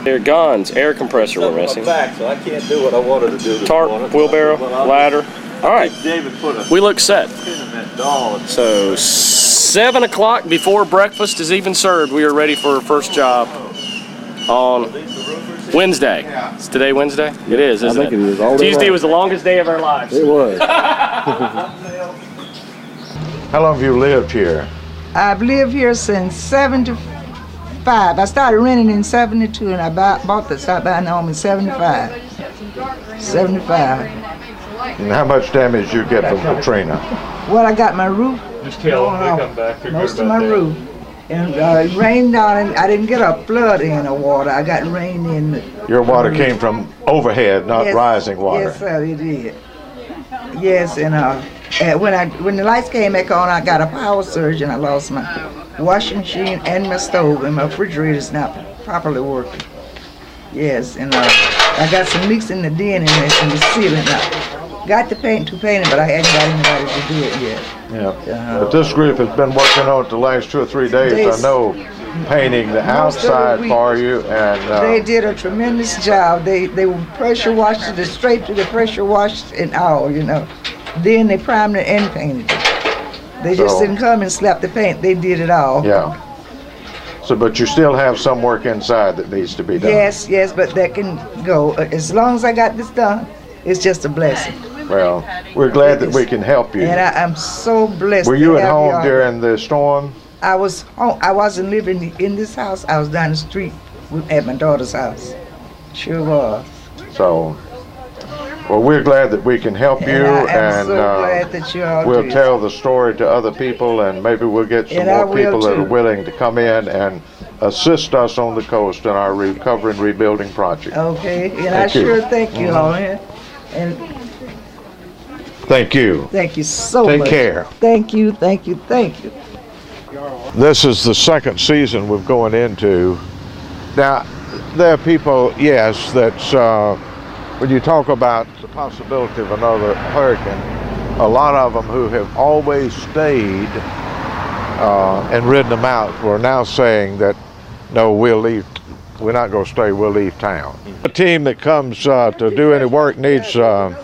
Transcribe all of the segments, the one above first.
Their guns, air compressor we're missing. Back, so I can't do what I wanted to do. Tarp, wheelbarrow, ladder. All right, we look set. So 7 o'clock before breakfast is even served, we are ready for our first job on Wednesday. Is today Wednesday? It is, isn't it? I think it is. Tuesday was the longest day of our lives. It was. How long have you lived here? I've lived here since 75. I started renting in 72 and I bought the start buying home in 75. 75. And how much damage did you get from Katrina? Well, I got my roof. Just tell them they come back. Most of my roof. And it rained down and I didn't get a flood in the water. I got rain in. Your water came from overhead, not yes, rising water. Yes, sir, it did. Yes, and when the lights came back on, I got a power surge and I lost my washing machine and my stove, and my refrigerator is not properly working. Yes, and I got some leaks in the den in the ceiling. I got to paint to paint it, but I hadn't got anybody to do it yet. Yeah. But this group has been working on it the last 2 or 3 days. I know, painting the outside for you, and they did a tremendous job. They pressure washed it straight to the pressure washed an hour, you know. Then they primed it and painted it. They just didn't come and slap the paint. They did it all. Yeah. So, but you still have some work inside that needs to be done. Yes, but that can go. As long as I got this done, it's just a blessing. Well, we're glad that we can help you. And I'm so blessed. Were you at home during the storm? I was home. I wasn't living in this house. I was down the street at my daughter's house. Sure was. So, well, we're glad that we can help you, and so glad that you all we'll tell the story to other people, and maybe we'll get some more people that are willing to come in and assist us on the coast in our recovery and rebuilding project. Okay, and I sure thank you all. And thank you. Thank you so much. Take care. Thank you. This is the second season we're going into. Now, there are people, yes, that's when you talk about the possibility of another hurricane, a lot of them who have always stayed and ridden them out were now saying that, no, we'll leave. We're not going to stay. We'll leave town. A team that comes to do any work needs a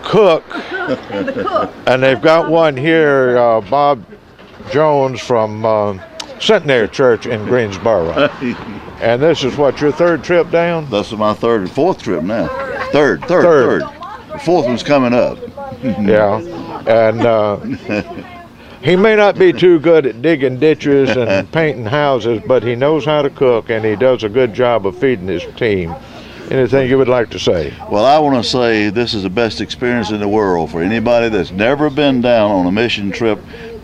cook, and they've got one here, Bob Jones from Centenary Church in Greensboro. And this is what, your third trip down? This is my fourth trip now. Third. The fourth one's coming up. Yeah, and he may not be too good at digging ditches and painting houses, but he knows how to cook, and he does a good job of feeding his team. Anything you would like to say? Well, I want to say this is the best experience in the world for anybody that's never been down on a mission trip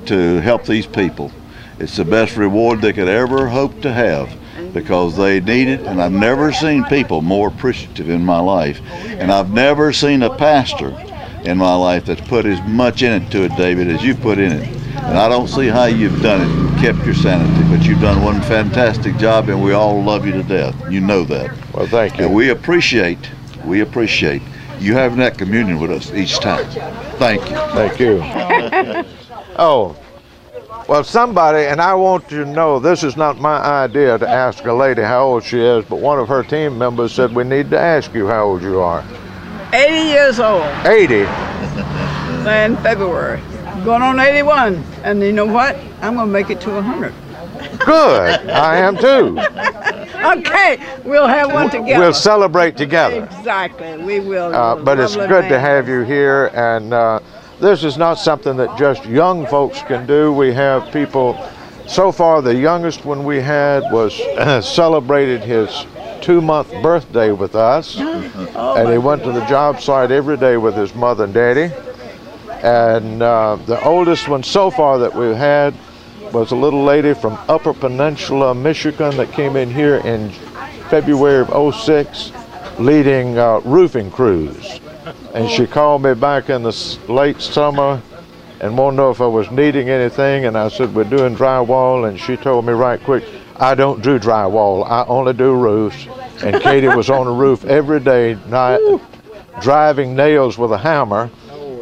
to help these people. It's the best reward they could ever hope to have, because they need it, and I've never seen people more appreciative in my life. And I've never seen a pastor in my life that's put as much in it to it, David, as you put in it. And I don't see how you've done it and kept your sanity, but you've done one fantastic job, and we all love you to death. You know that. Well, thank you. And we appreciate you having that communion with us each time. Thank you. Thank you. Oh, well, somebody, and I want you to know, this is not my idea to ask a lady how old she is, but one of her team members said we need to ask you how old you are. 80 years old. 80? In February. Going on 81. And you know what? I'm going to make it to 100. Good. I am too. Okay. We'll have one together. We'll celebrate together. Exactly. We will. But it's good to have you here, and this is not something that just young folks can do. We have people, so far the youngest one we had was celebrated his 2-month birthday with us, and he went to the job site every day with his mother and daddy. And the oldest one so far that we've had was a little lady from Upper Peninsula, Michigan, that came in here in February of '06 leading roofing crews. And she called me back in the late summer and wanted to know if I was needing anything, and I said, we're doing drywall, and she told me right quick, I don't do drywall, I only do roofs. And Katie was on the roof every day, driving nails with a hammer,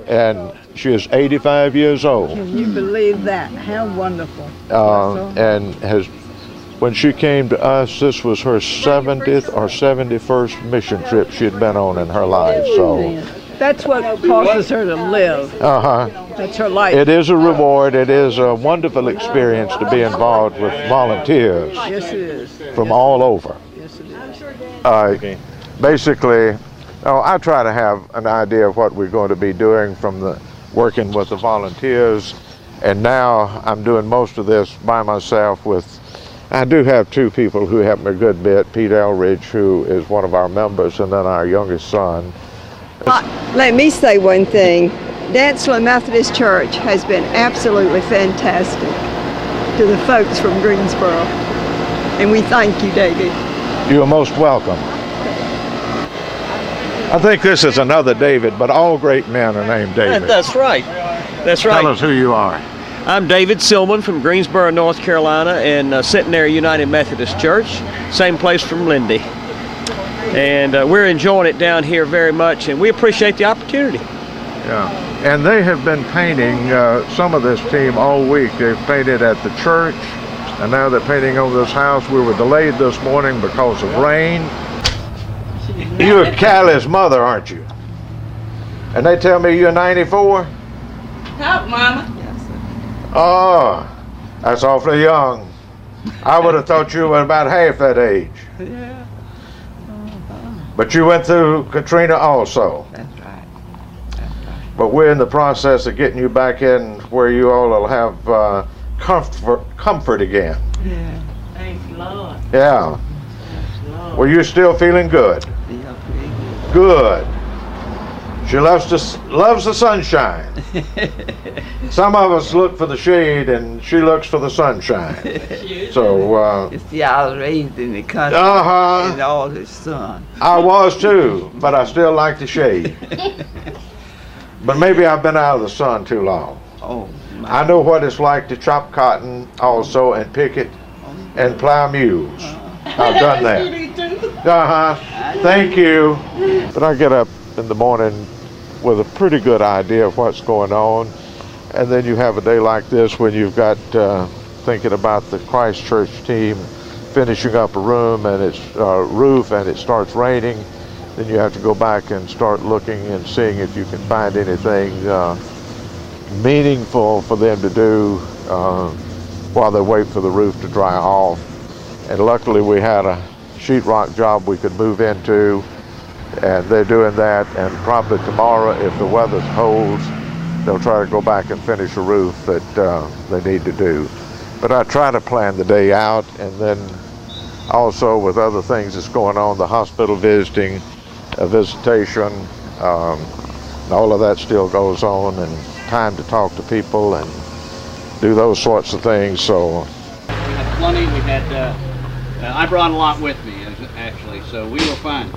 and she is 85 years old. Can you believe that? How wonderful. And When she came to us, this was her 70th or 71st mission trip she'd been on in her life. So that's what causes her to live. That's her life. It is a reward. It is a wonderful experience to be involved with volunteers. Yes, it is. From all over. Yes, it is. Basically, I try to have an idea of what we're going to be doing from the working with the volunteers, and now I'm doing most of this by myself with. I do have two people who help me a good bit, Pete Elridge, who is one of our members, and then our youngest son. Let me say one thing. Dansville Methodist Church has been absolutely fantastic to the folks from Greensboro. And we thank you, David. You are most welcome. I think this is another David, but all great men are named David. That's right. That's right. Tell us who you are. I'm David Silman from Greensboro, North Carolina, and Centenary United Methodist Church, same place from Lindy. And we're enjoying it down here very much, and we appreciate the opportunity. Yeah, and they have been painting some of this team all week. They've painted at the church, and now they're painting on this house. We were delayed this morning because of rain. You're Callie's mother, aren't you? And they tell me you're 94? Help, Mama. Oh, that's awfully young. I would have thought you were about half that age. Yeah. But you went through Katrina also. That's right. But we're in the process of getting you back in where you all will have comfort again. Yeah. Thank you, Lord. Yeah. Lord. Well, you're still feeling good. Yeah, pretty Good. She loves the sunshine. Some of us look for the shade, and she looks for the sunshine. So. You see, I was raised in the country and all the sun. I was too, but I still like the shade. But maybe I've been out of the sun too long. Oh, I know what it's like to chop cotton also and pick it and plow mules. I've done that. Thank you. But I get up in the morning with a pretty good idea of what's going on, and then you have a day like this when you've got thinking about the Christ Church team finishing up a room and its roof, and it starts raining. Then you have to go back and start looking and seeing if you can find anything meaningful for them to do while they wait for the roof to dry off. And luckily we had a sheetrock job we could move into, and they're doing that, and probably tomorrow, if the weather holds, they'll try to go back and finish a roof that they need to do. But I try to plan the day out, and then also with other things that's going on, the hospital visiting, a visitation, all of that still goes on, and time to talk to people and do those sorts of things. So we had plenty. We had I brought a lot with me actually, so we were fine.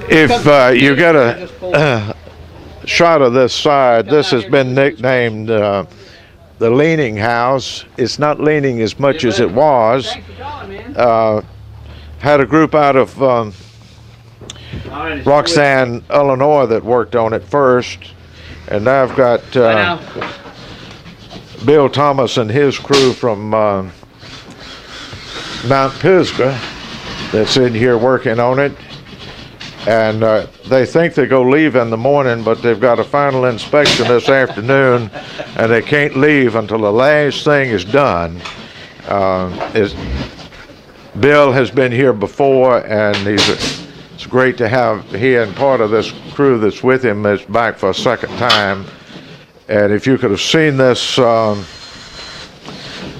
If you get a shot of this side, this has been nicknamed the leaning house. It's not leaning as much as it was. Had a group out of Roxanne, Illinois that worked on it first, and now I've got Bill Thomas and his crew from Mount Pisgah that's in here working on it, and they think they go leave in the morning, but they've got a final inspection this afternoon, and they can't leave until the last thing is done. Bill has been here before, and it's great to have he and part of this crew that's with him is back for a second time. And if you could have seen this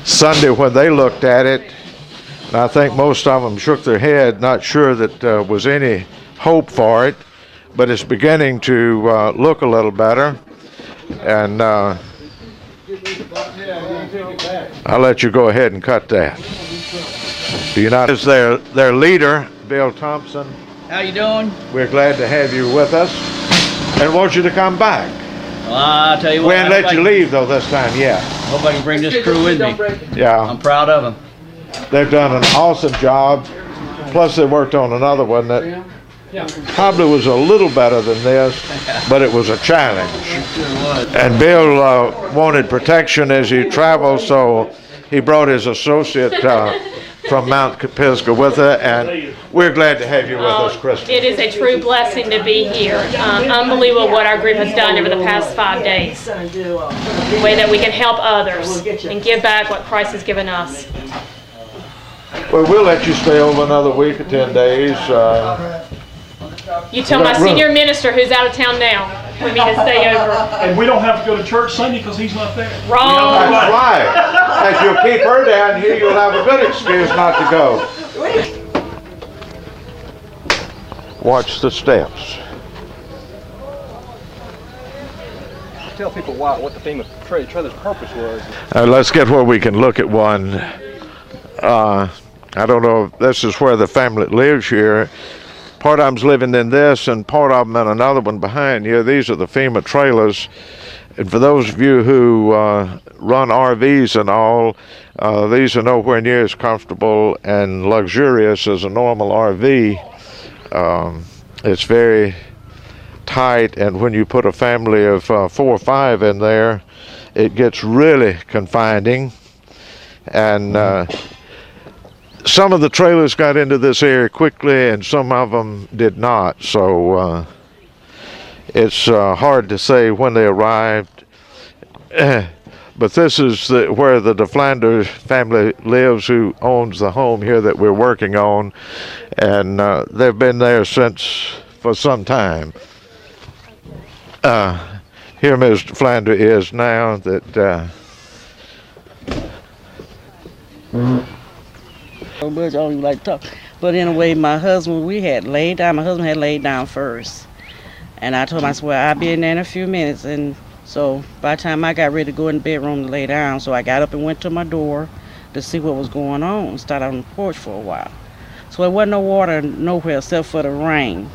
Sunday when they looked at it, and I think most of them shook their head, not sure that there was any hope for it, but it's beginning to look a little better. And I'll let you go ahead and cut that. Do you not? Is their leader, Bill Thompson. How you doing? We're glad to have you with us and want you to come back. Well, I'll tell you what. We ain't let you leave though this time yet. Hope I can bring this crew with me. Yeah. I'm proud of them. They've done an awesome job. Plus they worked on another one that probably was a little better than this, but it was a challenge. And Bill wanted protection as he traveled, so he brought his associate from Mount Pisgah with her, and we're glad to have you with us, Kristen. It is a true blessing to be here. Unbelievable what our group has done over the past 5 days. The way that we can help others and give back what Christ has given us. Well, we'll let you stay over another week or 10 days. You tell my senior minister, who's out of town now, for me to stay over. And we don't have to go to church Sunday because he's not there. Wrong. That's right. As you'll keep her down here, you'll have a good excuse not to go. Watch the steps. Tell people what the FEMA trailer's purpose was. Let's get where we can look at one. I don't know if this is where the family lives here. Part of them's living in this, and part of them in another one behind you. These are the FEMA trailers. And for those of you who run RVs and all, these are nowhere near as comfortable and luxurious as a normal RV. It's very tight, and when you put a family of 4 or 5 in there, it gets really confining. And some of the trailers got into this area quickly, and some of them did not. So it's hard to say when they arrived. But this is where the DeFlanders family lives, who owns the home here that we're working on. And they've been there for some time. Here Ms. DeFlander is now. Much I don't even like to talk. But anyway, my husband had laid down first. And I told him, I said, well, I'll be in there in a few minutes. And so by the time I got ready to go in the bedroom to lay down, so I got up and went to my door to see what was going on and started on the porch for a while. So there wasn't no water nowhere except for the rain.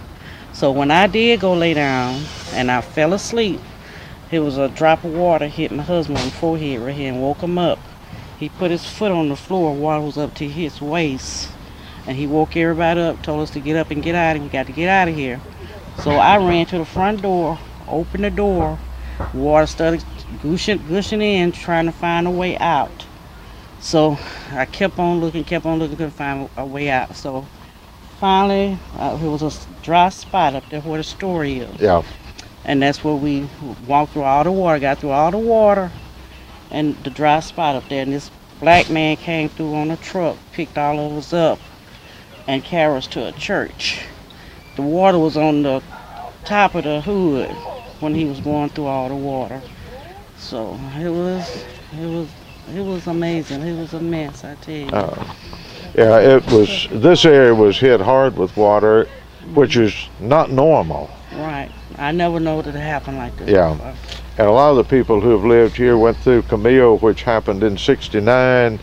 So when I did go lay down and I fell asleep, it was a drop of water hit my husband on the forehead right here and woke him up. He put his foot on the floor, water was up to his waist. And he woke everybody up, told us to get up and get out, and we got to get out of here. So I ran to the front door, opened the door, water started gushing in, trying to find a way out. So I kept on looking, couldn't find a way out. So finally, there was a dry spot up there where the store is. Yeah. And that's where we walked through all the water, got through all the water, and the dry spot up there. And this black man came through on a truck, picked all of us up, and carried us to a church. The water was on the top of the hood when he was going through all the water. So it was amazing. It was a mess, I tell you. Yeah, this area was hit hard with water, which is not normal. Right. I never know that it happened like this. Yeah. Before. And a lot of the people who have lived here went through Camille, which happened in '69,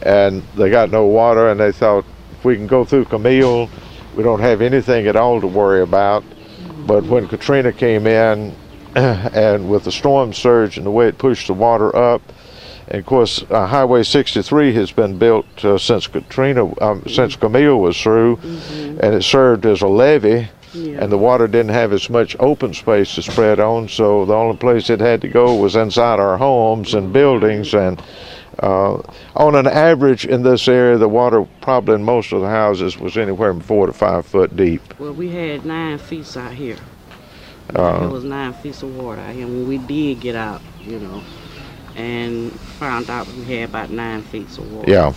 and they got no water, and they thought, if we can go through Camille, we don't have anything at all to worry about. But when Katrina came in, and with the storm surge and the way it pushed the water up, and of course Highway 63 has been built since Camille was through, and it served as a levee. Yeah. And the water didn't have as much open space to spread on, so the only place it had to go was inside our homes and buildings. And on an average in this area, the water probably in most of the houses was anywhere from 4 to 5 foot deep. Well, we had 9 feet out here. It was 9 feet of water out here when we did get out, and found out we had about 9 feet of water. Yeah,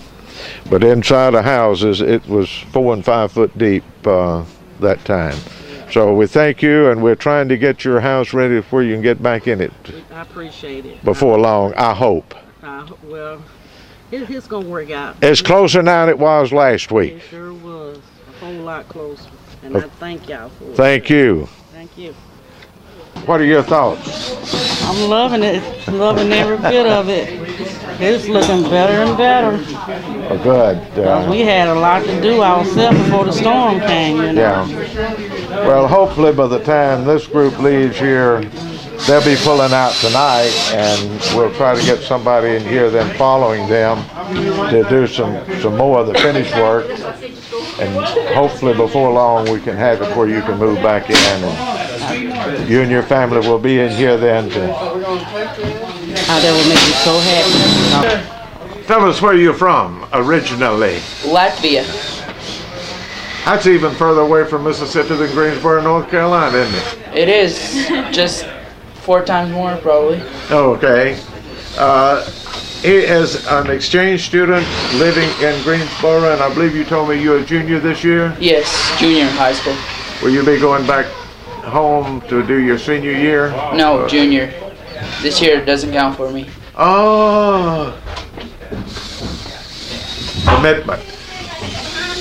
but inside the houses, it was 4 and 5 foot deep that time. So we thank you, and we're trying to get your house ready where you can get back in it. I appreciate it. Before long, I hope. Well, it's going to work out. It's closer now than it was last week. It sure was. A whole lot closer. And I thank y'all for it. Thank you. Thank you. What are your thoughts? I'm loving it. Loving every bit of it. It's looking better and better. Oh, good. We had a lot to do ourselves before the storm came, Yeah. Well, hopefully by the time this group leaves here, they'll be pulling out tonight, and we'll try to get somebody in here then following them to do some more of the finished work. And hopefully before long we can have it where you can move back in, and you and your family will be in here then. That would make me so happy. Tell us where you're from originally. Latvia. That's even further away from Mississippi than Greensboro, North Carolina, isn't it? It is. Just 4 times more, probably. Okay. He is an exchange student living in Greensboro, and I believe you told me you're a junior this year? Yes, junior in high school. Will you be going back home to do your senior year? No, junior. This year doesn't count for me. Oh. Commitment.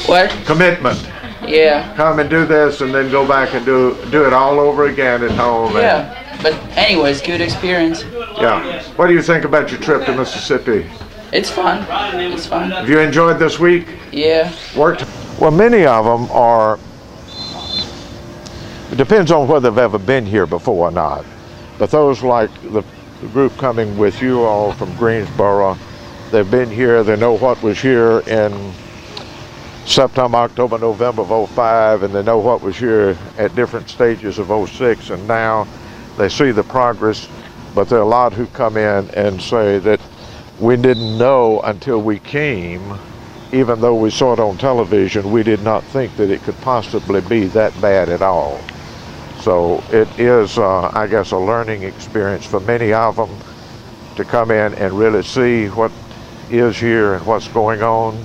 What? Commitment. Yeah. Come and do this and then go back and do it all over again at home. Yeah. But anyways, good experience. Yeah. What do you think about your trip to Mississippi? It's fun. It's fun. Have you enjoyed this week? Yeah. Worked? Well, many of them are, it depends on whether they've ever been here before or not. But those like the group coming with you all from Greensboro, they've been here, they know what was here in September, October, November of '05, and they know what was here at different stages of '06, and now they see the progress. But there are a lot who come in and say that we didn't know until we came, even though we saw it on television, we did not think that it could possibly be that bad at all. So it is, I guess, a learning experience for many of them to come in and really see what is here and what's going on.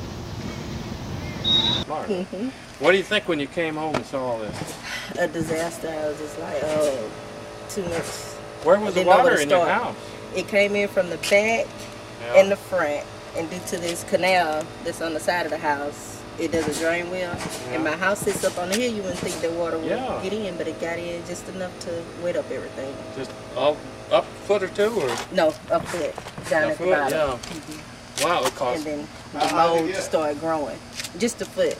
Mm-hmm. What do you think when you came home and saw all this? A disaster. I was just like, oh, too much. Where was the water in your house? It came in from the back and the front, and due to this canal that's on the side of the house, it doesn't drain well. Yeah. And my house sits up on the hill. You wouldn't think the water would get in, but it got in just enough to wet up everything. Just up a foot or two, or no, a foot down at the bottom. Yeah. Mm-hmm. Wow, it cost. And then the mold started growing, just a foot.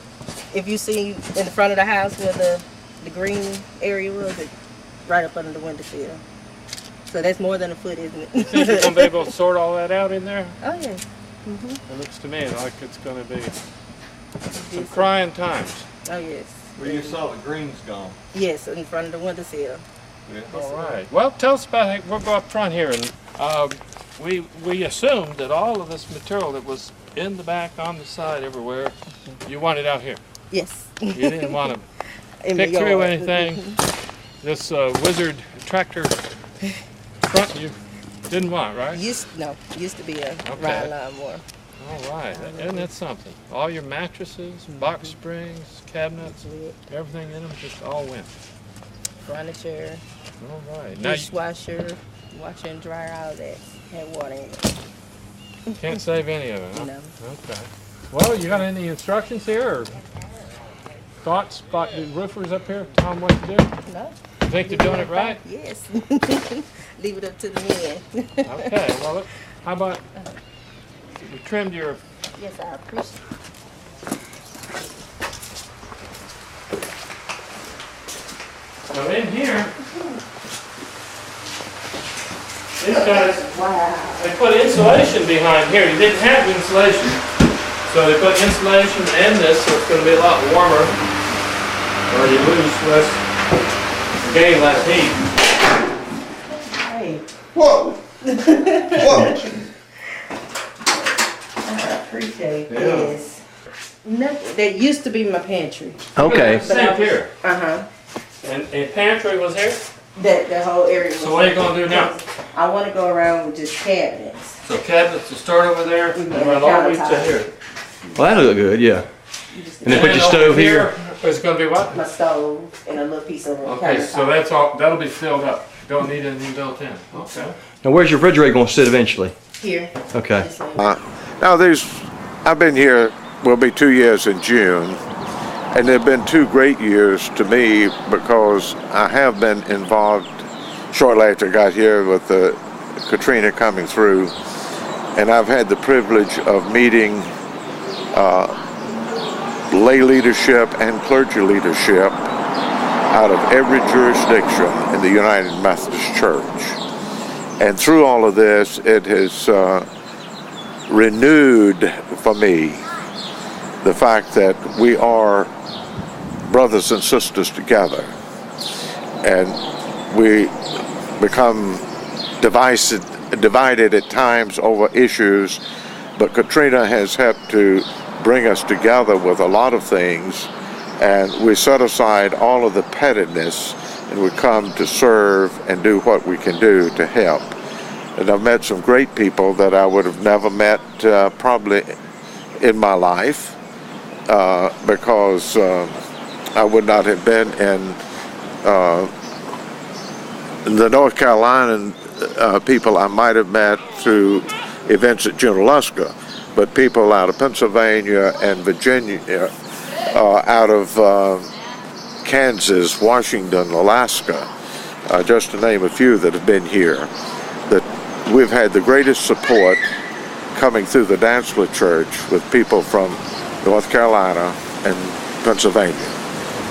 If you see in the front of the house where the green area was, it right up under the windowsill. So that's more than a foot, isn't it? You think you're going to be able to sort all that out in there? Oh, yeah. Mm-hmm. It looks to me like it's going to be some crying times. Oh, yes. Where you saw the greens gone? Yes, in front of the windowsill. Yeah. All right. Well, tell us about it. We'll go up front here. And we assumed that all of this material that was in the back, on the side, everywhere, you wanted out here. Yes. You didn't want to pick through anything. This wizard tractor front you didn't want, right? Used to be a ride lawnmower. All right. Isn't that something? All your mattresses, box springs, cabinets, everything in them just all went. Furniture. All right. Dishwasher, washer and dryer, all that had water in it. Can't save any of it, huh? No. Okay. Well, you got any instructions here or thoughts about the roofers up here? Tell them what to do? No. You think they're doing it right? Yes. Leave it up to the men. Okay. Well, look, how about you trimmed your... Yes, I appreciate it. So in here, these guys, they put insulation behind here. You didn't have insulation. So they put insulation and this, so it's going to be a lot warmer. Or you lose less, gain less heat. Hey. Whoa! Whoa! I appreciate this. Nothing. That used to be my pantry. Okay. Sink here. Uh-huh. And pantry was here? The whole area was. So what are you going to do now? I want to go around with just cabinets. So cabinets will start over there and run all the way to here. Well, that'll look good, yeah. And then put your stove here. It's going to be what? My stove and a little piece of Okay, so that's all. That'll be filled up. Don't need anything built in. Okay. Now, where's your refrigerator going to sit eventually? Here. Okay. Now I've been here, will be 2 years in June, and they've been 2 great years to me because I have been involved shortly after I got here with Katrina coming through, and I've had the privilege of meeting lay leadership and clergy leadership out of every jurisdiction in the United Methodist Church. And through all of this, it has renewed for me the fact that we are brothers and sisters together, and we become divided at times over issues but Katrina has had to bring us together with a lot of things, and we set aside all of the pettiness and we come to serve and do what we can do to help. And I've met some great people that I would have never met probably in my life because I would not have been in the North Carolina people I might have met through events at Junaluska, but people out of Pennsylvania and Virginia, out of Kansas, Washington, Alaska, just to name a few that have been here, that we've had the greatest support coming through the Dancela Church with people from North Carolina and Pennsylvania.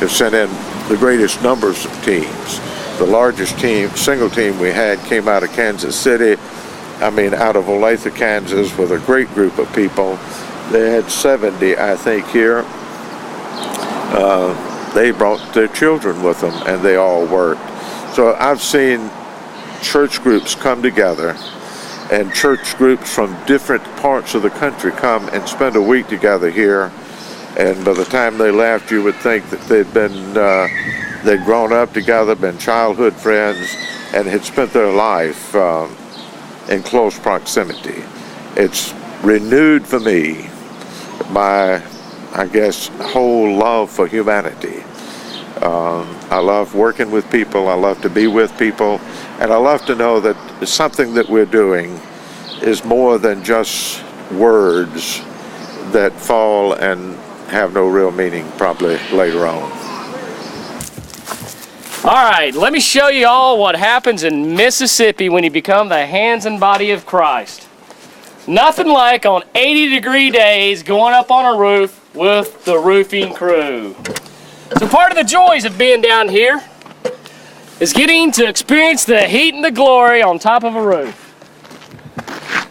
Have sent in the greatest numbers of teams. The largest team, single team we had came out of Kansas City, out of Olathe, Kansas, with a great group of people. They had 70, I think, here. They brought their children with them, and they all worked. So I've seen church groups come together, and church groups from different parts of the country come and spend a week together here. And by the time they left, you would think that they'd grown up together, been childhood friends, and had spent their life in close proximity. It's renewed for me my, whole love for humanity. I love working with people, I love to be with people, and I love to know that something that we're doing is more than just words that fall and have no real meaning probably later on. All right, let me show you all what happens in Mississippi when you become the hands and body of Christ. Nothing like on 80-degree days going up on a roof with the roofing crew. So part of the joys of being down here is getting to experience the heat and the glory on top of a roof.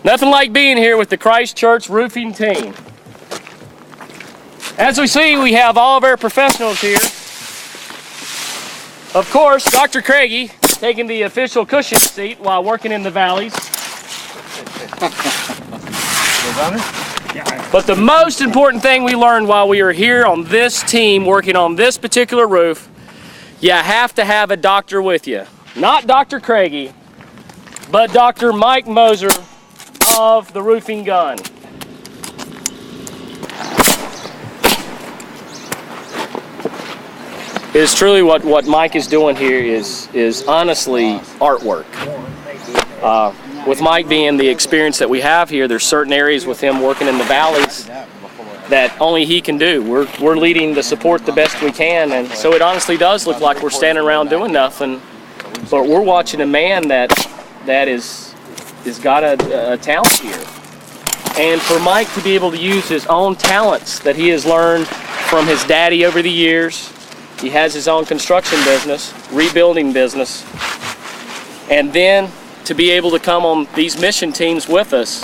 Nothing like being here with the Christ Church roofing team. As we see, we have all of our professionals here. Of course, Dr. Craigie taking the official cushion seat while working in the valleys. But the most important thing we learned while we were here on this team working on this particular roof, you have to have a doctor with you. Not Dr. Craigie, but Dr. Mike Moser of the Roofing Gun. It is truly what Mike is doing here is honestly artwork. With Mike being the experience that we have here, there's certain areas with him working in the valleys that only he can do. We're leading the support the best we can, and so it honestly does look like we're standing around doing nothing, but we're watching a man that is got a talent here. And for Mike to be able to use his own talents that he has learned from his daddy over the years, he has his own construction business, rebuilding business, and then to be able to come on these mission teams with us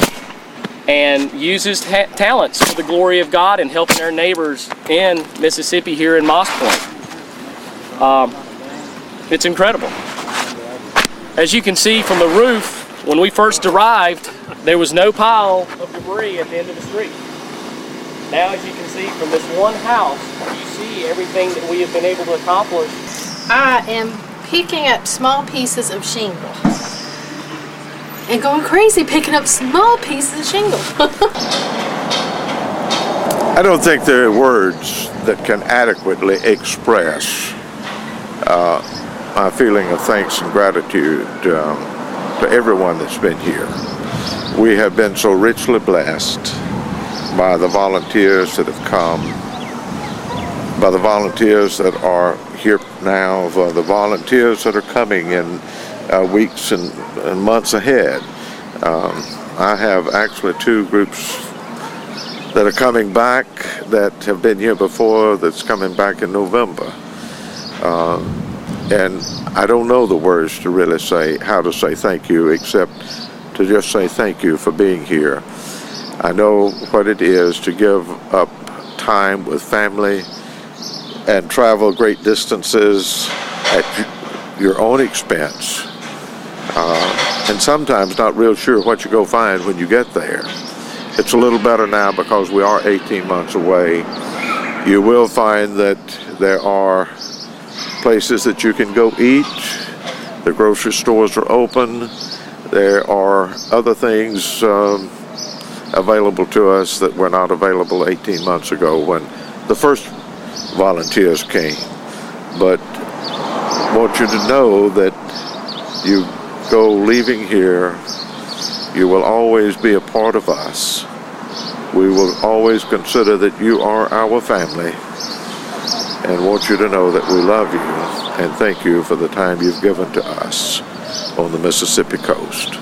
and use his talents for the glory of God and helping our neighbors in Mississippi here in Moss Point. It's incredible. As you can see from the roof, when we first arrived, there was no pile of debris at the end of the street. Now, as you can see from this one house, you see everything that we have been able to accomplish. I am picking up small pieces of shingle and going crazy picking up small pieces of shingle. I don't think there are words that can adequately express my feeling of thanks and gratitude to everyone that's been here. We have been so richly blessed by the volunteers that have come, by the volunteers that are here now, by the volunteers that are coming in weeks and months ahead. I have actually two groups that are coming back that have been here before, that's coming back in November. And I don't know the words to really say how to say thank you, except to just say thank you for being here. I know what it is to give up time with family and travel great distances at your own expense, and sometimes not real sure what you go find when you get there. It's a little better now because we are 18 months away. You will find that there are places that you can go eat. The grocery stores are open. There are other things available to us that were not available 18 months ago when the first volunteers came. But I want you to know that you go leaving here, you will always be a part of us. We will always consider that you are our family and want you to know that we love you and thank you for the time you've given to us on the Mississippi coast.